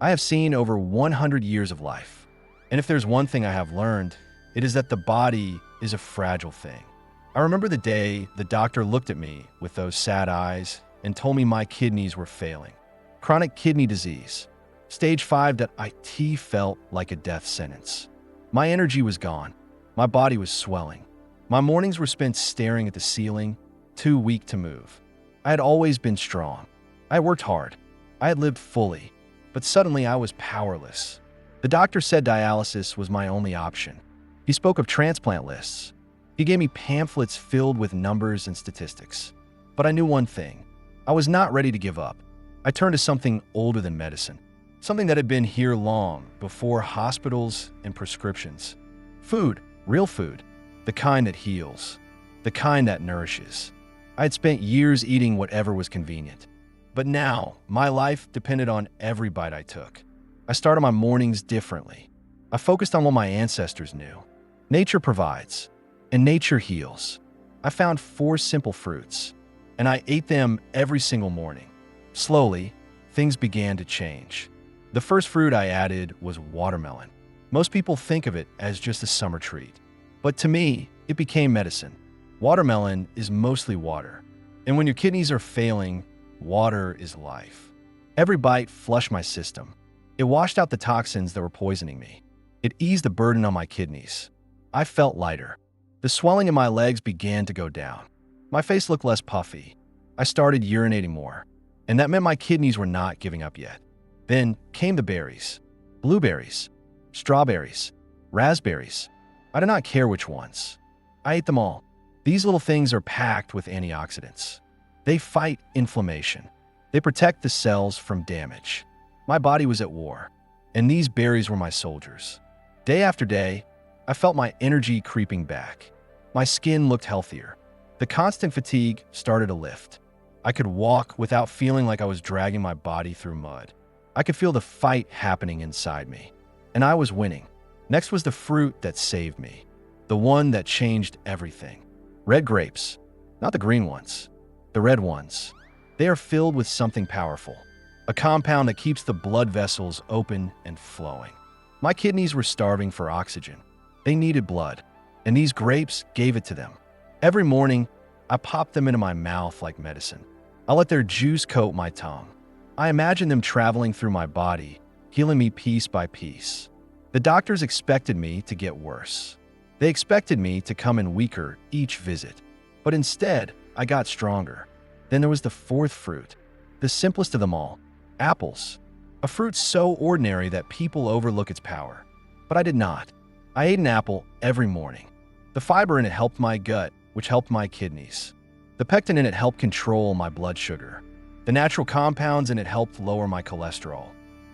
I have seen over 100 years of life. And if there's one thing I have learned, it is that the body is a fragile thing. I remember the day the doctor looked at me with those sad eyes and told me my kidneys were failing. Chronic kidney disease. Stage 5 that IT felt like a death sentence. My energy was gone. My body was swelling. My mornings were spent staring at the ceiling, too weak to move. I had always been strong. I had worked hard. I had lived fully. But suddenly I was powerless. The doctor said dialysis was my only option. He spoke of transplant lists. He gave me pamphlets filled with numbers and statistics. But I knew one thing. I was not ready to give up. I turned to something older than medicine. Something that had been here long before hospitals and prescriptions. Food, real food, the kind that heals, the kind that nourishes. I had spent years eating whatever was convenient. But now, my life depended on every bite I took. I started my mornings differently. I focused on what my ancestors knew. Nature provides, and nature heals. I found 4 simple fruits, and I ate them every single morning. Slowly, things began to change. The first fruit I added was watermelon. Most people think of it as just a summer treat. But to me, it became medicine. Watermelon is mostly water. And when your kidneys are failing, water is life. Every bite flushed my system. It washed out the toxins that were poisoning me. It eased the burden on my kidneys. I felt lighter. The swelling in my legs began to go down. My face looked less puffy. I started urinating more. And that meant my kidneys were not giving up yet. Then came the berries. Blueberries, strawberries, raspberries. I did not care which ones. I ate them all. These little things are packed with antioxidants. They fight inflammation. They protect the cells from damage. My body was at war, and these berries were my soldiers. Day after day, I felt my energy creeping back. My skin looked healthier. The constant fatigue started to lift. I could walk without feeling like I was dragging my body through mud. I could feel the fight happening inside me, and I was winning. Next was the fruit that saved me, the one that changed everything. Red grapes, not the green ones, the red ones. They are filled with something powerful, a compound that keeps the blood vessels open and flowing. My kidneys were starving for oxygen. They needed blood, and these grapes gave it to them. Every morning, I popped them into my mouth like medicine. I let their juice coat my tongue. I imagined them traveling through my body, healing me piece by piece. The doctors expected me to get worse. They expected me to come in weaker each visit. But instead, I got stronger. Then there was the 4th fruit, the simplest of them all, apples. A fruit so ordinary that people overlook its power. But I did not. I ate an apple every morning. The fiber in it helped my gut, which helped my kidneys. The pectin in it helped control my blood sugar. The natural compounds in it helped lower my cholesterol.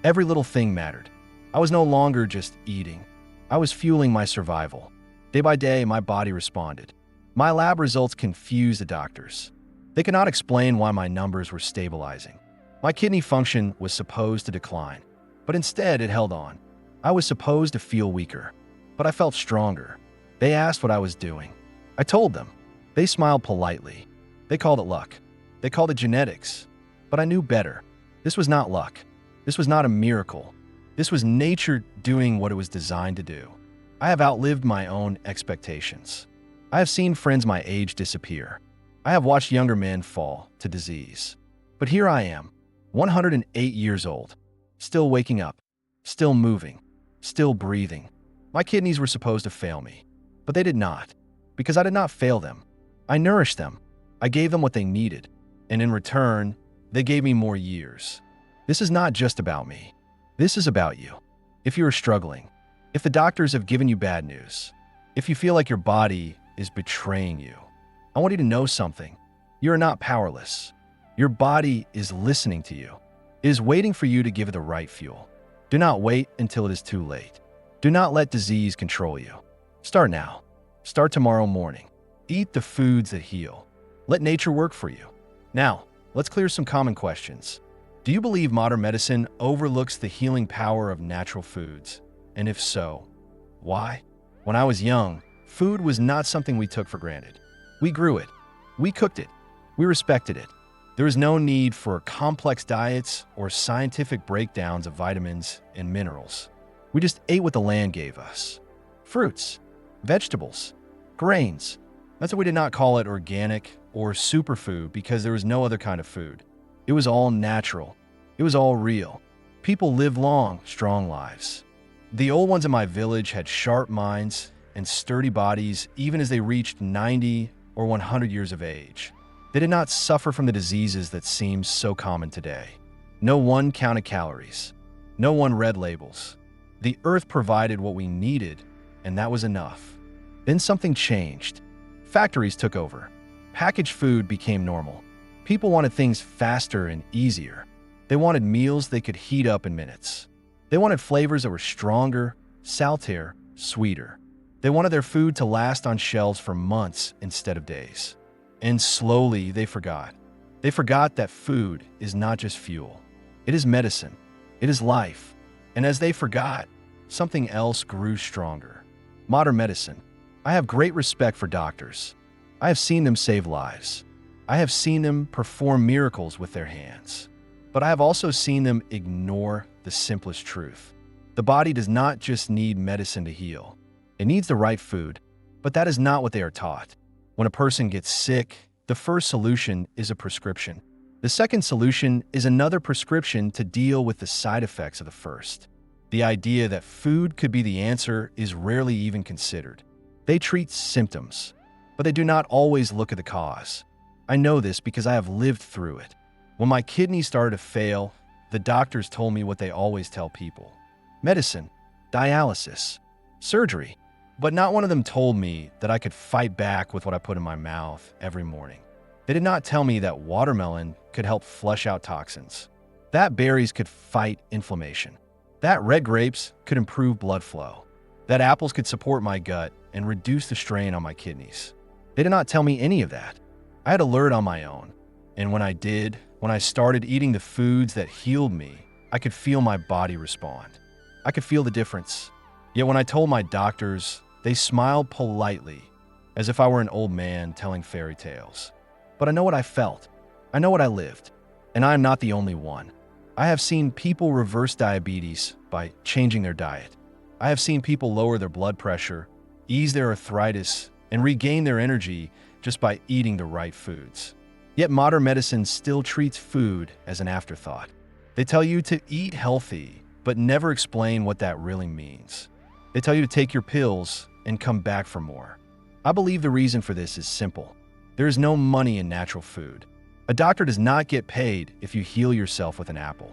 Every little thing mattered. I was no longer just eating. I was fueling my survival. Day by day, my body responded. My lab results confused the doctors. They could not explain why my numbers were stabilizing. My kidney function was supposed to decline, but instead it held on. I was supposed to feel weaker, but I felt stronger. They asked what I was doing. I told them. They smiled politely. They called it luck. They called it genetics. But I knew better. This was not luck. This was not a miracle. This was nature doing what it was designed to do. I have outlived my own expectations. I have seen friends my age disappear. I have watched younger men fall to disease. But here I am, 108 years old, still waking up, still moving, still breathing. My kidneys were supposed to fail me, but they did not, because I did not fail them. I nourished them. I gave them what they needed, and in return, they gave me more years. This is not just about me. This is about you. If you are struggling, if the doctors have given you bad news, if you feel like your body is betraying you, I want you to know something. You are not powerless. Your body is listening to you. It is waiting for you to give it the right fuel. Do not wait until it is too late. Do not let disease control you. Start now. Start tomorrow morning. Eat the foods that heal. Let nature work for you. Now, let's clear some common questions. Do you believe modern medicine overlooks the healing power of natural foods? And if so, why? When I was young, food was not something we took for granted. We grew it. We cooked it. We respected it. There is no need for complex diets or scientific breakdowns of vitamins and minerals. We just ate what the land gave us. Fruits, vegetables, grains. That's why we did not call it organic or superfood, because there was no other kind of food. It was all natural. It was all real. People lived long, strong lives. The old ones in my village had sharp minds and sturdy bodies even as they reached 90 or 100 years of age. They did not suffer from the diseases that seem so common today. No one counted calories. No one read labels. The earth provided what we needed, and that was enough. Then something changed. Factories took over. Packaged food became normal. People wanted things faster and easier. They wanted meals they could heat up in minutes. They wanted flavors that were stronger, saltier, sweeter. They wanted their food to last on shelves for months instead of days. And slowly they forgot. They forgot that food is not just fuel. It is medicine. It is life. And as they forgot, something else grew stronger. Modern medicine. I have great respect for doctors. I have seen them save lives. I have seen them perform miracles with their hands. But I have also seen them ignore the simplest truth. The body does not just need medicine to heal. It needs the right food, but that is not what they are taught. When a person gets sick, the first solution is a prescription. The second solution is another prescription to deal with the side effects of the first. The idea that food could be the answer is rarely even considered. They treat symptoms, but they do not always look at the cause. I know this because I have lived through it. When my kidneys started to fail, the doctors told me what they always tell people: medicine, dialysis, surgery. But not one of them told me that I could fight back with what I put in my mouth every morning. They did not tell me that watermelon could help flush out toxins, that berries could fight inflammation, that red grapes could improve blood flow, that apples could support my gut and reduce the strain on my kidneys. They did not tell me any of that. I had to learn on my own. And when I did, when I started eating the foods that healed me, I could feel my body respond. I could feel the difference. Yet when I told my doctors, they smiled politely, as if I were an old man telling fairy tales. But I know what I felt. I know what I lived. And I am not the only one. I have seen people reverse diabetes by changing their diet. I have seen people lower their blood pressure, ease their arthritis, and regain their energy just by eating the right foods. Yet modern medicine still treats food as an afterthought. They tell you to eat healthy, but never explain what that really means. They tell you to take your pills and come back for more. I believe the reason for this is simple. There is no money in natural food. A doctor does not get paid if you heal yourself with an apple.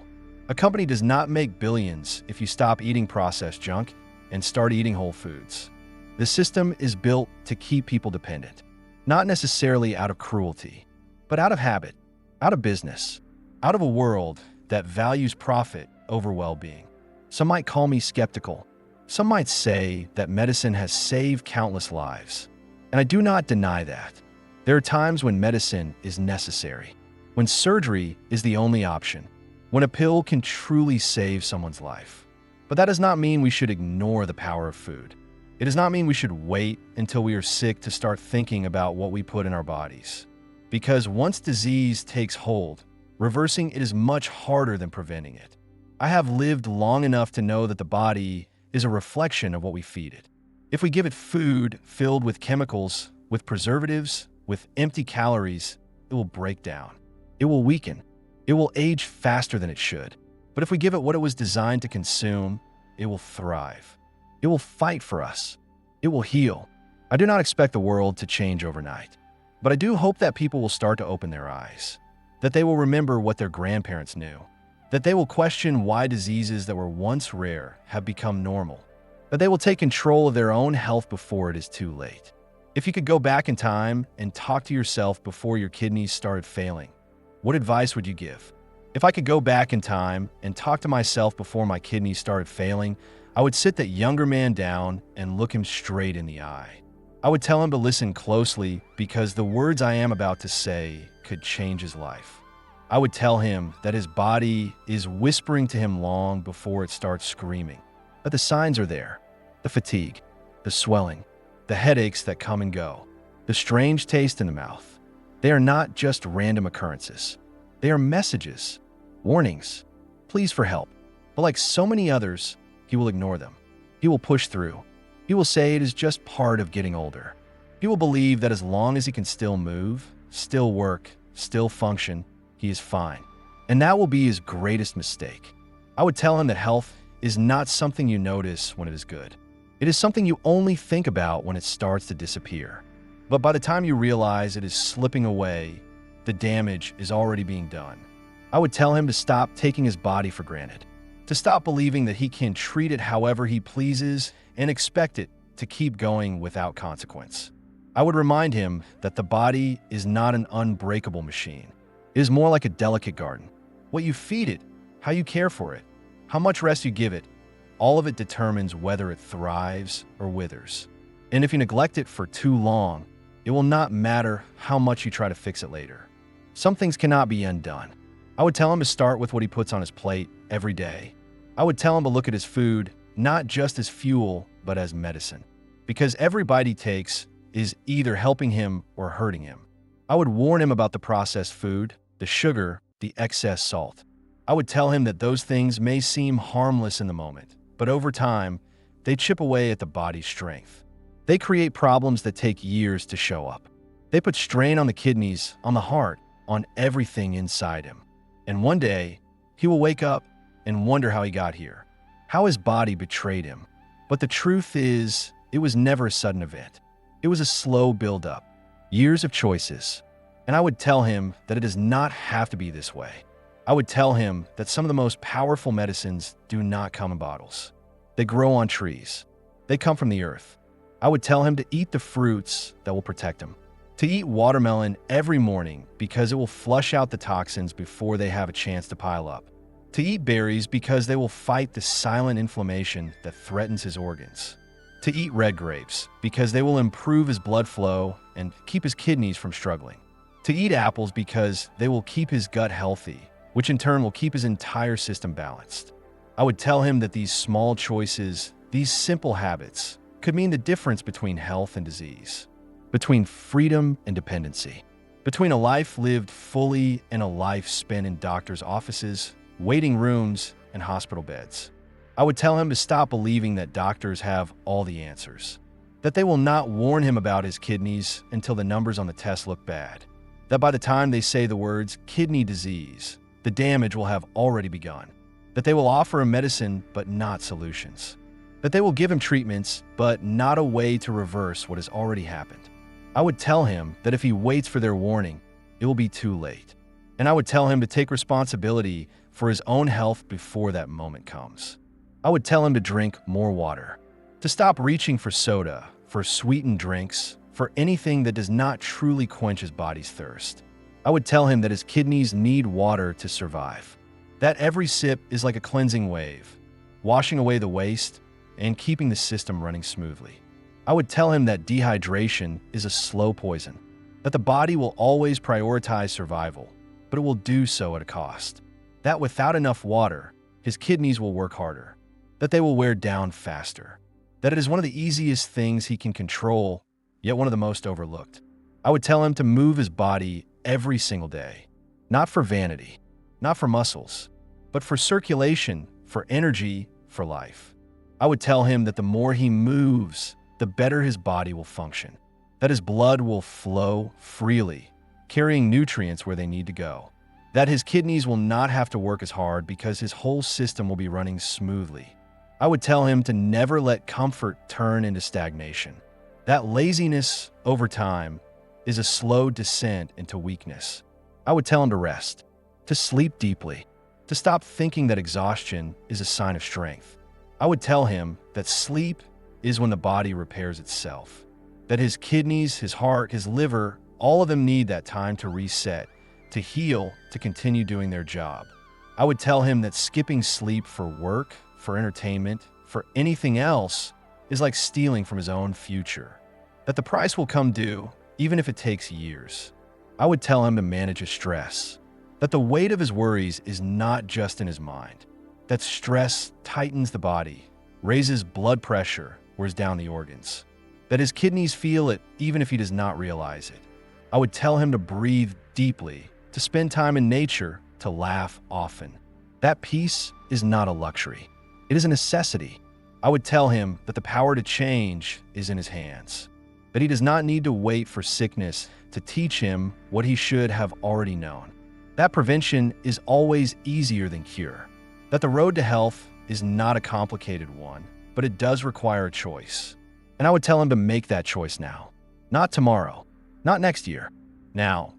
A company does not make billions if you stop eating processed junk and start eating whole foods. The system is built to keep people dependent, not necessarily out of cruelty, but out of habit, out of business, out of a world that values profit over well-being. Some might call me skeptical. Some might say that medicine has saved countless lives, and I do not deny that. There are times when medicine is necessary, when surgery is the only option, when a pill can truly save someone's life. But that does not mean we should ignore the power of food. It does not mean we should wait until we are sick to start thinking about what we put in our bodies. Because once disease takes hold, reversing it is much harder than preventing it. I have lived long enough to know that the body is a reflection of what we feed it. If we give it food filled with chemicals, with preservatives, with empty calories, it will break down. It will weaken. It will age faster than it should. But if we give it what it was designed to consume, it will thrive. It will fight for us. It will heal. I do not expect the world to change overnight, but I do hope that people will start to open their eyes, that they will remember what their grandparents knew, that they will question why diseases that were once rare have become normal, that they will take control of their own health before it is too late. If you could go back in time and talk to yourself before your kidneys started failing, what advice would you give? If I could go back in time and talk to myself before my kidneys started failing, I would sit that younger man down and look him straight in the eye. I would tell him to listen closely because the words I am about to say could change his life. I would tell him that his body is whispering to him long before it starts screaming, that the signs are there: the fatigue, the swelling, the headaches that come and go, the strange taste in the mouth. They are not just random occurrences. They are messages, warnings, pleas for help. But like so many others, he will ignore them. He will push through. He will say it is just part of getting older. He will believe that as long as he can still move, still work, still function, he is fine. And that will be his greatest mistake. I would tell him that health is not something you notice when it is good. It is something you only think about when it starts to disappear. But by the time you realize it is slipping away, the damage is already being done. I would tell him to stop taking his body for granted, to stop believing that he can treat it however he pleases and expect it to keep going without consequence. I would remind him that the body is not an unbreakable machine. It is more like a delicate garden. What you feed it, how you care for it, how much rest you give it, all of it determines whether it thrives or withers. And if you neglect it for too long, it will not matter how much you try to fix it later. Some things cannot be undone. I would tell him to start with what he puts on his plate every day. I would tell him to look at his food not just as fuel, but as medicine. Because every bite he takes is either helping him or hurting him. I would warn him about the processed food, the sugar, the excess salt. I would tell him that those things may seem harmless in the moment, but over time, they chip away at the body's strength. They create problems that take years to show up. They put strain on the kidneys, on the heart, on everything inside him. And one day, he will wake up and wonder how he got here, how his body betrayed him. But the truth is, it was never a sudden event. It was a slow build-up, years of choices. And I would tell him that it does not have to be this way. I would tell him that some of the most powerful medicines do not come in bottles. They grow on trees. They come from the earth. I would tell him to eat the fruits that will protect him. To eat watermelon every morning because it will flush out the toxins before they have a chance to pile up. To eat berries because they will fight the silent inflammation that threatens his organs. To eat red grapes because they will improve his blood flow and keep his kidneys from struggling. To eat apples because they will keep his gut healthy, which in turn will keep his entire system balanced. I would tell him that these small choices, these simple habits, could mean the difference between health and disease, between freedom and dependency, between a life lived fully and a life spent in doctors' offices, waiting rooms, and hospital beds. I would tell him to stop believing that doctors have all the answers, that they will not warn him about his kidneys until the numbers on the test look bad, that by the time they say the words kidney disease, the damage will have already begun, that they will offer him medicine but not solutions, that they will give him treatments but not a way to reverse what has already happened. I would tell him that if he waits for their warning, it will be too late. And I would tell him to take responsibility for his own health before that moment comes. I would tell him to drink more water, to stop reaching for soda, for sweetened drinks, for anything that does not truly quench his body's thirst. I would tell him that his kidneys need water to survive, that every sip is like a cleansing wave, washing away the waste and keeping the system running smoothly. I would tell him that dehydration is a slow poison, that the body will always prioritize survival, but it will do so at a cost, that without enough water, his kidneys will work harder, that they will wear down faster, that it is one of the easiest things he can control, yet one of the most overlooked. I would tell him to move his body every single day, not for vanity, not for muscles, but for circulation, for energy, for life. I would tell him that the more he moves, the better his body will function, that his blood will flow freely, carrying nutrients where they need to go, that his kidneys will not have to work as hard because his whole system will be running smoothly. I would tell him to never let comfort turn into stagnation, that laziness over time is a slow descent into weakness. I would tell him to rest, to sleep deeply, to stop thinking that exhaustion is a sign of strength. I would tell him that sleep is when the body repairs itself, that his kidneys, his heart, his liver, all of them need that time to reset, to heal, to continue doing their job. I would tell him that skipping sleep for work, for entertainment, for anything else is like stealing from his own future, that the price will come due even if it takes years. I would tell him to manage his stress, that the weight of his worries is not just in his mind, that stress tightens the body, raises blood pressure, wears down the organs, that his kidneys feel it even if he does not realize it. I would tell him to breathe deeply, to spend time in nature, to laugh often. That peace is not a luxury. It is a necessity. I would tell him that the power to change is in his hands, that he does not need to wait for sickness to teach him what he should have already known. That prevention is always easier than cure, that the road to health is not a complicated one, but it does require a choice. And I would tell him to make that choice now, not tomorrow, not next year, now.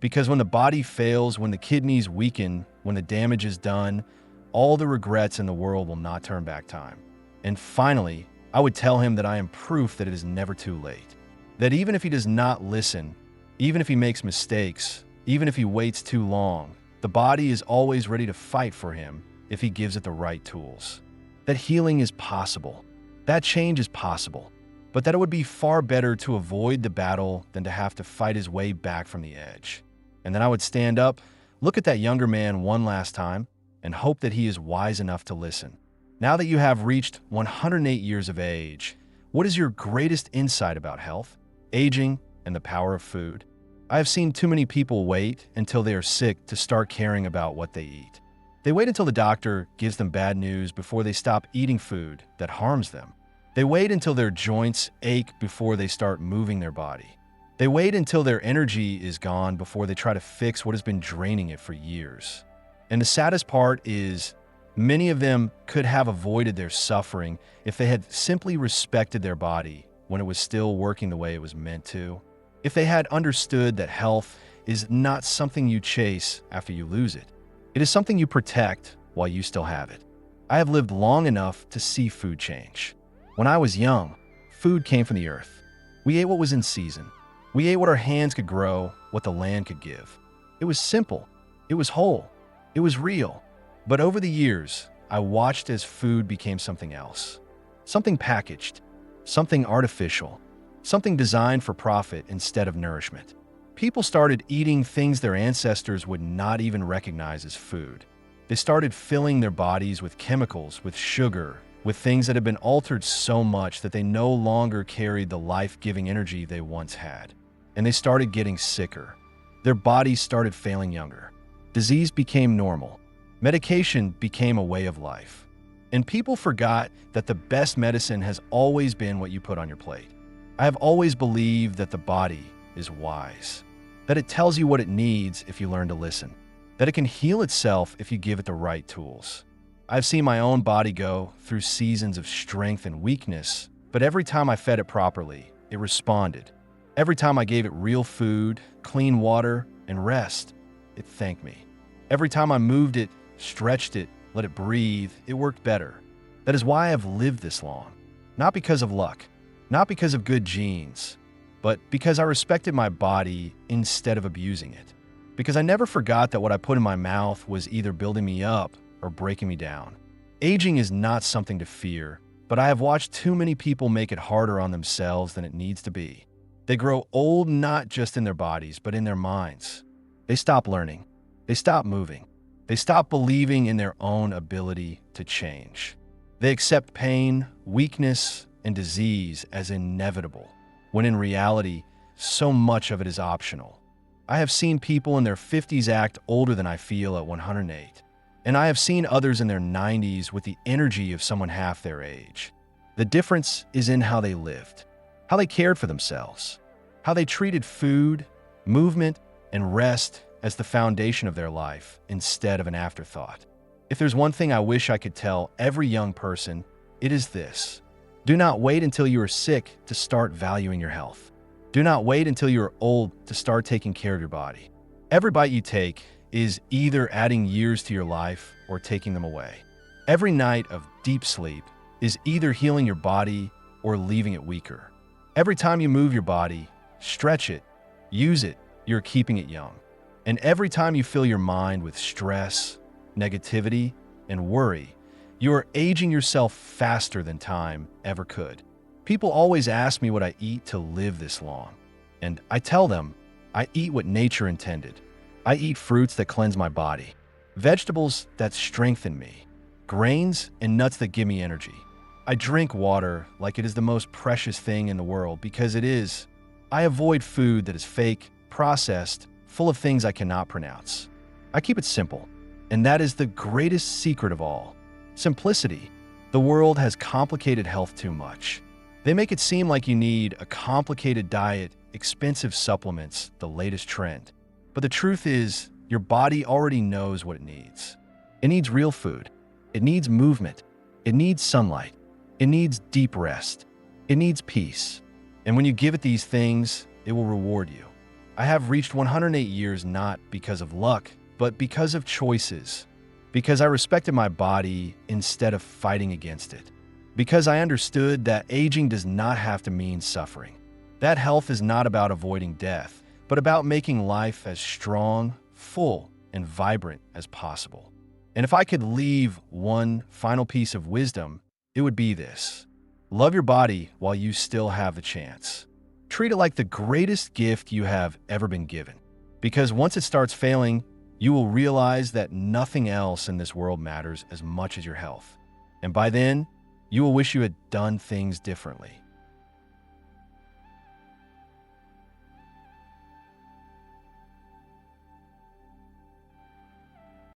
Because when the body fails, when the kidneys weaken, when the damage is done, all the regrets in the world will not turn back time. And finally, I would tell him that I am proof that it is never too late. That even if he does not listen, even if he makes mistakes, even if he waits too long, the body is always ready to fight for him if he gives it the right tools. That healing is possible. That change is possible. But that it would be far better to avoid the battle than to have to fight his way back from the edge. And then I would stand up, look at that younger man one last time, and hope that he is wise enough to listen. Now that you have reached 108 years of age, what is your greatest insight about health, aging, and the power of food? I have seen too many people wait until they are sick to start caring about what they eat. They wait until the doctor gives them bad news before they stop eating food that harms them. They wait until their joints ache before they start moving their body. They wait until their energy is gone before they try to fix what has been draining it for years. And the saddest part is, many of them could have avoided their suffering if they had simply respected their body when it was still working the way it was meant to. If they had understood that health is not something you chase after you lose it. It is something you protect while you still have it. I have lived long enough to see food change. When I was young, food came from the earth. We ate what was in season. We ate what our hands could grow, what the land could give. It was simple. It was whole. It was real. But over the years, I watched as food became something else. Something packaged. Something artificial. Something designed for profit instead of nourishment. People started eating things their ancestors would not even recognize as food. They started filling their bodies with chemicals, with sugar, with things that had been altered so much that they no longer carried the life-giving energy they once had. And they started getting sicker. Their bodies started failing younger. Disease became normal. Medication became a way of life. And people forgot that the best medicine has always been what you put on your plate. I have always believed that the body is wise, that it tells you what it needs if you learn to listen, that it can heal itself if you give it the right tools. I've seen my own body go through seasons of strength and weakness, but every time I fed it properly, it responded. Every time I gave it real food, clean water, and rest, it thanked me. Every time I moved it, stretched it, let it breathe, it worked better. That is why I have lived this long. Not because of luck, not because of good genes, but because I respected my body instead of abusing it. Because I never forgot that what I put in my mouth was either building me up or breaking me down. Aging is not something to fear, but I have watched too many people make it harder on themselves than it needs to be. They grow old not just in their bodies, but in their minds. They stop learning. They stop moving. They stop believing in their own ability to change. They accept pain, weakness, and disease as inevitable, when in reality, so much of it is optional. I have seen people in their 50s act older than I feel at 108. And I have seen others in their 90s with the energy of someone half their age. The difference is in how they lived, how they cared for themselves, how they treated food, movement, and rest as the foundation of their life instead of an afterthought. If there's one thing I wish I could tell every young person, it is this. Do not wait until you are sick to start valuing your health. Do not wait until you are old to start taking care of your body. Every bite you take is either adding years to your life or taking them away. Every night of deep sleep is either healing your body or leaving it weaker. Every time you move your body, stretch it, use it, you're keeping it young. And every time you fill your mind with stress, negativity, and worry, you are aging yourself faster than time ever could. People always ask me what I eat to live this long. And I tell them, I eat what nature intended. I eat fruits that cleanse my body, vegetables that strengthen me, grains and nuts that give me energy. I drink water like it is the most precious thing in the world because it is. I avoid food that is fake, processed, full of things I cannot pronounce. I keep it simple, and that is the greatest secret of all. Simplicity. The world has complicated health too much. They make it seem like you need a complicated diet, expensive supplements, the latest trend. But the truth is, your body already knows what it needs. It needs real food. It needs movement. It needs sunlight. It needs deep rest. It needs peace. And when you give it these things, it will reward you. I have reached 108 years not because of luck, but because of choices. Because I respected my body instead of fighting against it. Because I understood that aging does not have to mean suffering. That health is not about avoiding death, but about making life as strong, full, and vibrant as possible. And if I could leave one final piece of wisdom, it would be this. Love your body while you still have the chance. Treat it like the greatest gift you have ever been given. Because once it starts failing, you will realize that nothing else in this world matters as much as your health. And by then, you will wish you had done things differently.